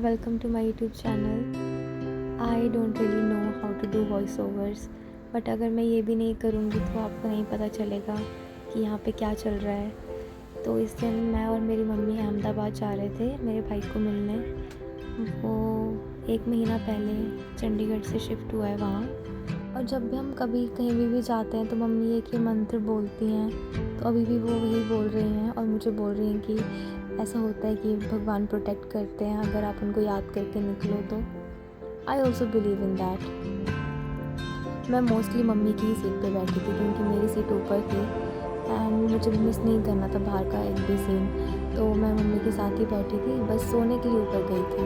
welcome to my YouTube channel. I don't really know how to do voice overs, but अगर मैं ये भी नहीं करूँगी तो आपको नहीं पता चलेगा कि यहाँ पे क्या चल रहा है। तो इस दिन मैं और मेरी मम्मी अहमदाबाद जा रहे थे मेरे भाई को मिलने। वो 1 महीना पहले चंडीगढ़ से शिफ्ट हुआ है वहाँ। और जब भी हम कभी कहीं भी जाते हैं तो मम्मी एक ही मंत्र बोलती हैं, तो अभी भी वो वही बोल रही हैं और मुझे बोल रही हैं कि ऐसा होता है कि भगवान प्रोटेक्ट करते हैं अगर आप उनको याद करके निकलो तो। I also believe in that. मैं मोस्टली मम्मी की ही सीट पे बैठी थी क्योंकि मेरी सीट ऊपर थी एंड मुझे मिस नहीं करना था बाहर का एक भी सीन, तो मैं मम्मी के साथ ही बैठी थी, बस सोने के लिए ऊपर गई थी।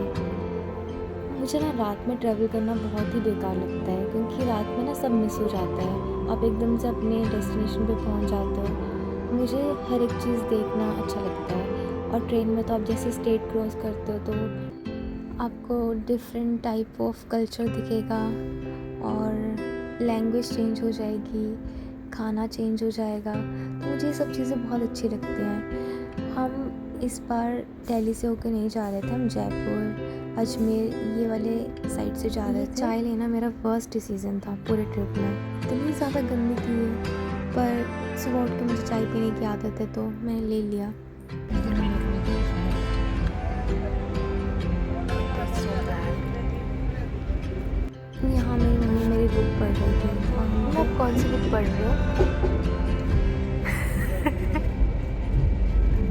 मुझे ना रात में ट्रैवल करना बहुत ही बेकार लगता है क्योंकि रात में ना सब मिस हो जाता है, आप एकदम से अपने डेस्टिनेशन पे पहुंच जाते हो। मुझे हर एक चीज़ देखना अच्छा लगता है, और ट्रेन में तो आप जैसे स्टेट क्रॉस करते हो तो आपको डिफरेंट टाइप ऑफ कल्चर दिखेगा और लैंग्वेज चेंज हो जाएगी, खाना चेंज हो जाएगा। तो मुझे ये सब चीज़ें बहुत अच्छी लगती हैं। हम इस बार दिल्ली से होकर नहीं जा रहे थे, हम जयपुर अजमेर ये वाले साइड से जा रहे थे। चाय लेना मेरा फर्स्ट डिसीज़न था पूरे ट्रिप में। इतनी ज़्यादा गंदी थी ये, पर सुबह उठ के मुझे चाय पीने की आदत है तो मैंने ले लिया। यहाँ मेरी मम्मी मेरी बुक पढ़ रही थी। और आप कौन सी बुक पढ़ रहे हो?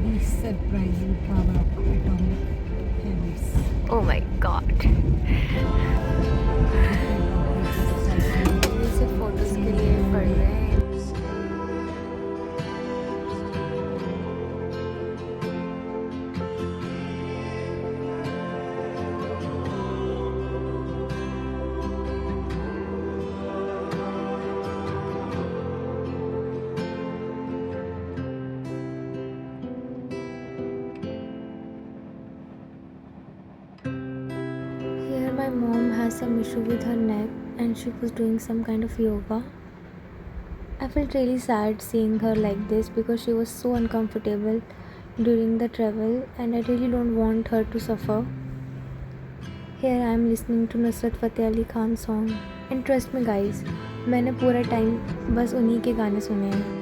The surprising power of atomic habits. Oh my God! ये सिर्फ फोटोज के लिए पढ़ रहे हैं। My mom has some issue with her neck and she was doing some kind of yoga. I felt really sad seeing her like this because she was so uncomfortable during the travel and I really don't want her to suffer. Here I am listening to Nusrat Fateh Ali Khan song and trust me guys, मैंने पूरा time बस उन्हीं के गाने सुने हैं।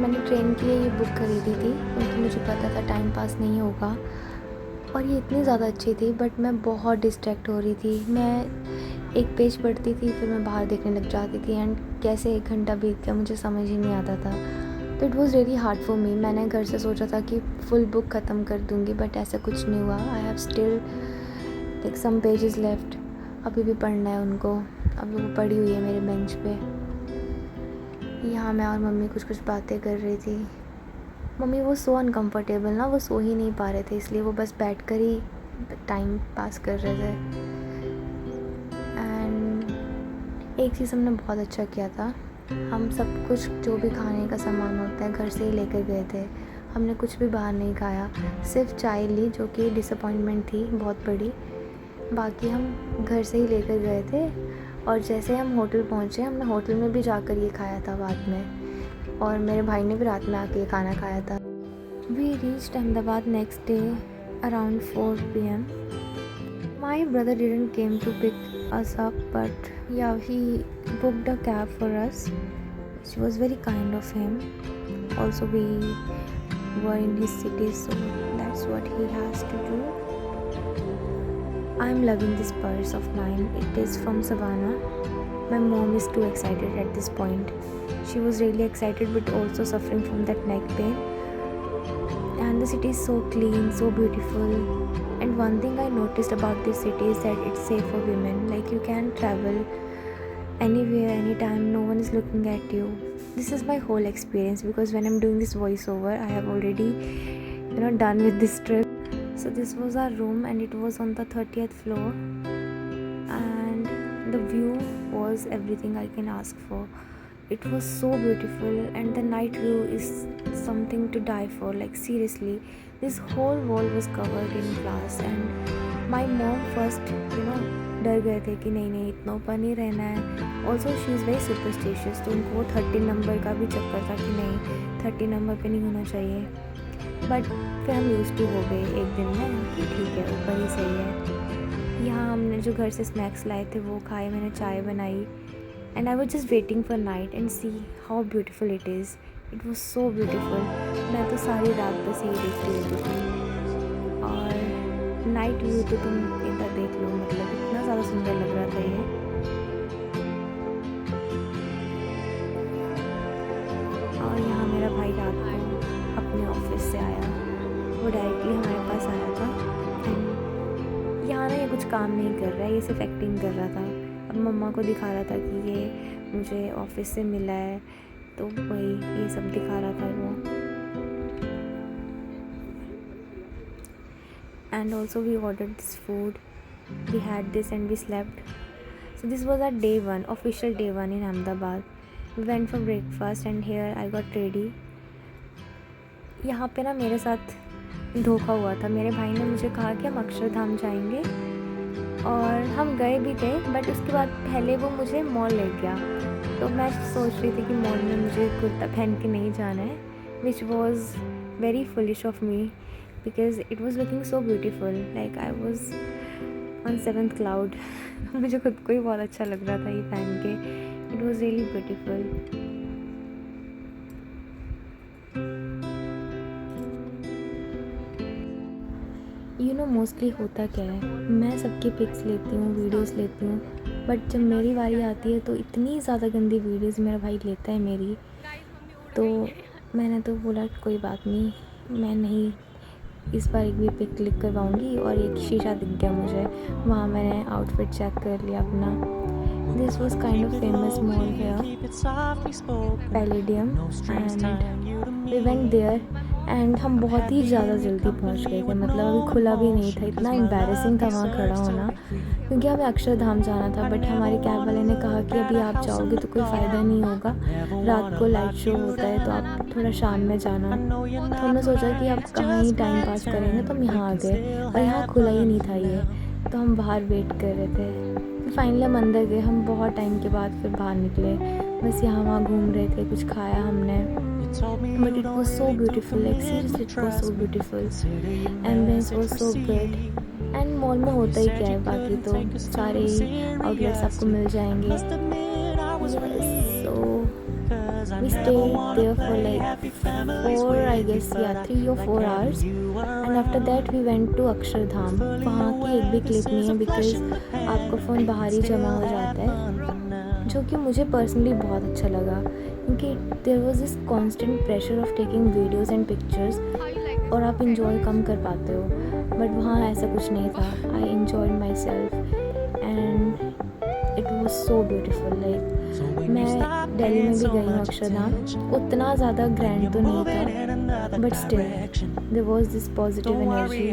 मैंने train के लिए ये बुक खरीदी थी क्योंकि मुझे पता था टाइम पास नहीं होगा, और ये इतनी ज़्यादा अच्छी थी बट मैं बहुत डिस्ट्रैक्ट हो रही थी। मैं एक पेज पढ़ती थी फिर मैं बाहर देखने लग जाती थी एंड कैसे 1 घंटा बीत गया मुझे समझ ही नहीं आता था। तो it was really hard for me. मैंने घर से सोचा था कि फुल बुक ख़त्म कर दूँगी बट ऐसा कुछ नहीं हुआ। I have still like some pages left, अभी भी पढ़ना है उनको। अभी वो पड़ी हुई है मेरे बेंच पे। यहाँ मैं और मम्मी कुछ बातें कर रही थी। मम्मी वो सो अनकम्फर्टेबल ना, वो सो ही नहीं पा रहे थे इसलिए वो बस बैठ कर ही टाइम पास कर रहे थे। एंड एक चीज़ हमने बहुत अच्छा किया था, हम सब कुछ जो भी खाने का सामान होता है घर से ही लेकर गए थे। हमने कुछ भी बाहर नहीं खाया, सिर्फ चाय ली जो कि डिसअपॉइंटमेंट थी बहुत बड़ी। बाकी हम घर से ही लेकर गए थे और जैसे हम होटल पहुँचे हमने होटल में भी जाकर ये खाया था बाद में, और मेरे भाई ने भी रात में आके ये खाना खाया था। We reached Ahmedabad next day around 4 PM. My brother didn't came to pick us up, but yeah, he booked a cab for us, which was very kind of him. Also, we were in his city, so that's what he has to do. I'm loving this purse of mine. It is from Savannah. My mom is too excited at this point. She was really excited but also suffering from that neck pain. And the city is so clean, so beautiful. And one thing I noticed about this city is that it's safe for women. Like you can travel anywhere, anytime, no one is looking at you. This is my whole experience because when I'm doing this voiceover, I have already, done with this trip. So this was our room and it was on the 30th floor. And the view was everything I can ask for. It was so beautiful and the night view is something to die for. Like seriously, this whole wall was covered in glass and my mom first डर गए थे कि नहीं इतना ऊपर नहीं रहना है। Also she is very superstitious, तो उनको 13 नंबर का भी चक्कर था कि नहीं 13 नंबर पे नहीं होना चाहिए। बट फिर हम यूज़ टू हो गए एक दिन में कि ठीक है ऊपर ही सही है। यहाँ हमने जो घर से स्नैक्स लाए थे वो खाए, मैंने चाय बनाई and I was just waiting for night and see how beautiful it is. It was so beautiful. मैं तो सारी रात बस यही देखती रहती थी। और नाइट व्यू तो तुम एक बार देख लो, मतलब इतना ज़्यादा सुंदर लग रहा था ये। और यहाँ मेरा भाई रात को अपने ऑफिस से आया, वो डायरेक्टली हमारे पास आया था एंड यहाँ ना ये कुछ काम नहीं कर रहा है, ये सिर्फ एक्टिंग कर रहा था। अब मम्मा को दिखा रहा था कि ये मुझे ऑफिस से मिला है, तो वही ये सब दिखा रहा था वो। And also we ordered this food, we had this and we slept. So this was our day 1, official day 1 in Ahmedabad. We went for breakfast and here I got ready. यहाँ पे ना मेरे साथ धोखा हुआ था। मेरे भाई ने मुझे कहा कि हम अक्षरधाम जाएंगे और हम गए भी गए, बट उसके बाद पहले वो मुझे मॉल ले गया। तो मैं सोच रही थी कि मॉल में मुझे कुर्ता पहन के नहीं जाना है, which was very foolish of me because it was looking so beautiful, like I was on 7th cloud. मुझे खुद को ही बहुत अच्छा लग रहा था ये पहन के। It was really beautiful. You know mostly होता क्या है, मैं सबकी पिक्स लेती हूँ, वीडियोस लेती हूँ, बट जब मेरी बारी आती है तो इतनी ज़्यादा गंदी वीडियोस मेरा भाई लेता है मेरी। तो मैंने तो बोला कोई बात नहीं, मैं नहीं इस बार एक भी पिक क्लिक करवाऊँगी। और एक शीशा दिख गया मुझे, वहाँ मैंने आउटफिट चेक कर लिया अपना। This was kind of famous mall here, Palladium, and we went there and हम बहुत ही ज़्यादा जल्दी पहुँच गए थे, मतलब अभी खुला भी नहीं था। इतना एम्बैरेसिंग था वहाँ खड़ा होना, क्योंकि हमें अक्षरधाम जाना था, बट हमारे कैब वाले ने कहा कि अभी आप जाओगे तो कोई फ़ायदा नहीं होगा, रात को लाइट शो होता है तो आप थोड़ा शाम में जाना। तो हमने सोचा कि अब कहाँ ही टाइम पास करेंगे, तो हम यहाँ आ गए और यहाँ खुला ही नहीं था ये, तो हम बाहर वेट कर रहे थे। फाइनली हम अंदर गए, हम बहुत टाइम के बाद फिर बाहर निकले, बस यहाँ वहाँ घूम रहे थे, कुछ खाया हमने, but it was so beautiful, like seriously it was so beautiful, ambience was so good. And mall में होता ही क्या है, बाकी तो सारे आउटलेट्स आपको मिल जाएंगे। सो we stayed there for like 4, I guess, yeah, 3 or 4 hours, and after that we went to Akshardham. वहाँ की एक भी क्लिप नहीं है बिकॉज आपका फ़ोन बाहर ही जमा हो जाता है, जो कि मुझे पर्सनली बहुत अच्छा लगा, क्योंकि there was this constant pressure of taking videos and pictures और आप इंजॉय कम कर पाते हो, बट वहाँ ऐसा कुछ नहीं था। I enjoyed my self and it was so beautiful. Like मैं दिल्ली में भी गई हूँ अक्षरधाम, उतना ज़्यादा ग्रैंड तो नहीं था, but still there was this positive energy.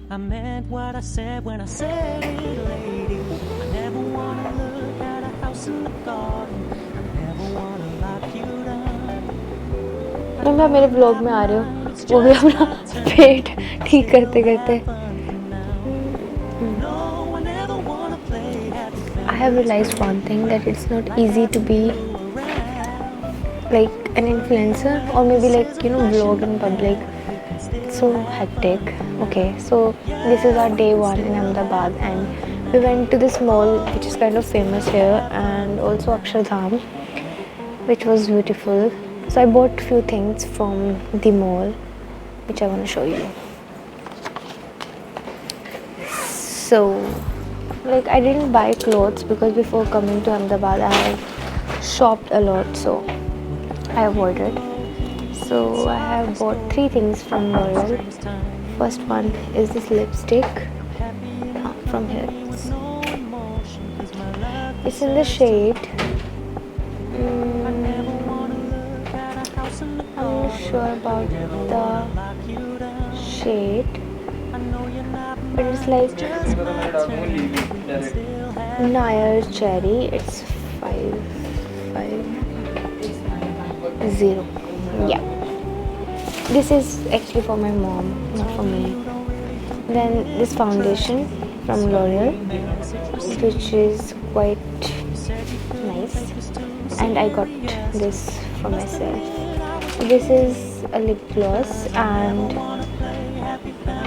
I meant what I said when I said it, lady. I never wanna look at a house in the garden. I never wanna lock you down. तुम मेरे blog में आ रहे हो, वो भी अपना पेट ठीक करते करते। I have realized one thing, that it's not easy to be like an influencer or maybe like, you know, vlog in public. It's so hectic. Okay, so this is our day 1 in Ahmedabad and we went to this mall which is kind of famous here, and also Akshardham, which was beautiful. So I bought few things from the mall which I want to show you. So like I didn't buy clothes because before coming to Ahmedabad I have shopped a lot, so I avoided. So I have bought 3 things from L'Oreal. First one is this lipstick from here. It's in the shade I'm not sure about the shade, but it's like Nair Cherry. It's 550. Yeah, this is actually for my mom, not for me. Then this foundation from L'Oreal, which is quite nice, and I got this for myself. This is a lip gloss and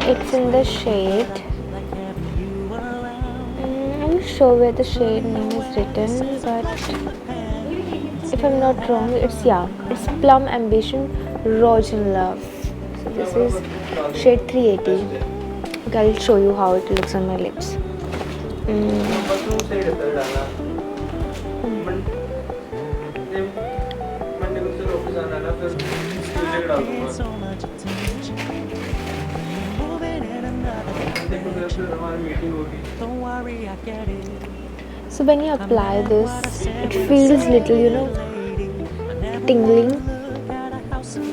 it's in the shade. I'm not sure where the shade name is written, but if I'm not wrong, it's Plum Ambition Rose in Love. So this is shade 380. Okay, I'll show you how it looks on my lips. So when you apply this, it feels little, tingling.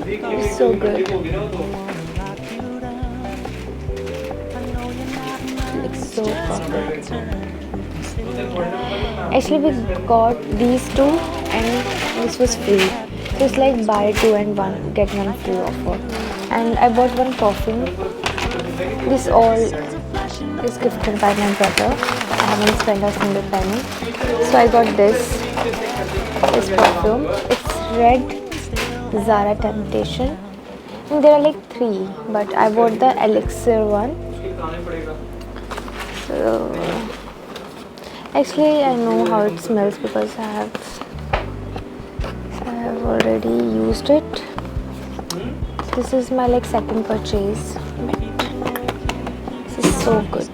It's so good. It looks so perfect. Actually, we got these two and this was free. So it's like buy two and one get one free offer. And I bought one perfume. This all is gifted by my brother. I haven't spent a single penny. So I got this perfume. It's red Zara Temptation. And there are like 3, but I bought the elixir one. So actually I know how it smells because I have already used it. This is my second purchase. This is so good.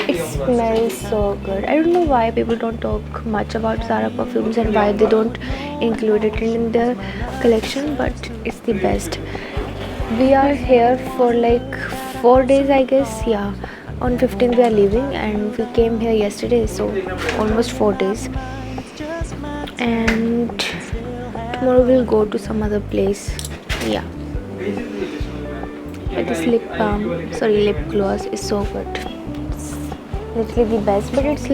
It smells so good. I don't know why people don't talk much about Zara perfumes and why they don't include it in their collection, but it's the best. We are here for 4 days, I guess. Yeah, on 15th we are leaving and we came here yesterday, so almost 4 days. And tomorrow we'll go to some other place. Yeah. But this lip gloss is so good. It's literally the best, but it's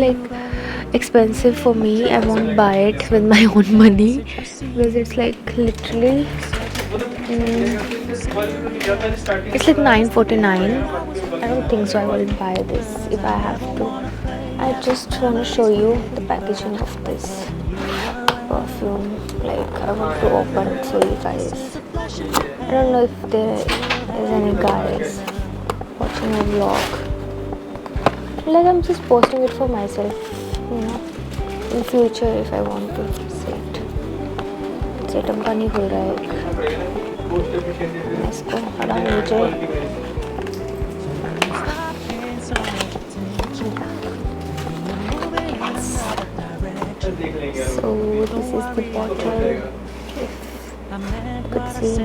expensive for me. I won't buy it with my own money because it's literally it's $9.49. I don't think so I will buy this if I have to. I just want to show you the packaging of this perfume. I want to open it for you guys. I don't know if there is any guys watching my vlog. I'm just posting it for myself, in future if I want to see it. Setup का नहीं खुल रहा है मैं इसको हटा नीचे. So this is the bottle, if you could see.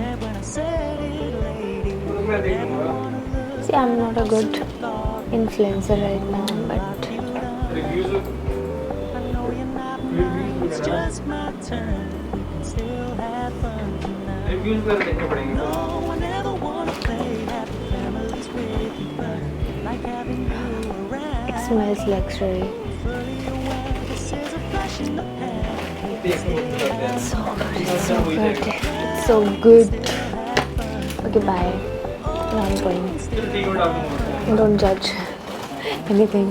See, I'm not a good influencer right now, but it's just my turn. Still have fun tonight. No one ever wanna play happy families with you, but like having you around. it smells luxury. Fully aware this is a flash in the pan. It's so good. It's so good. It's so good. Okay, bye. Now I'm going. Don't judge anything.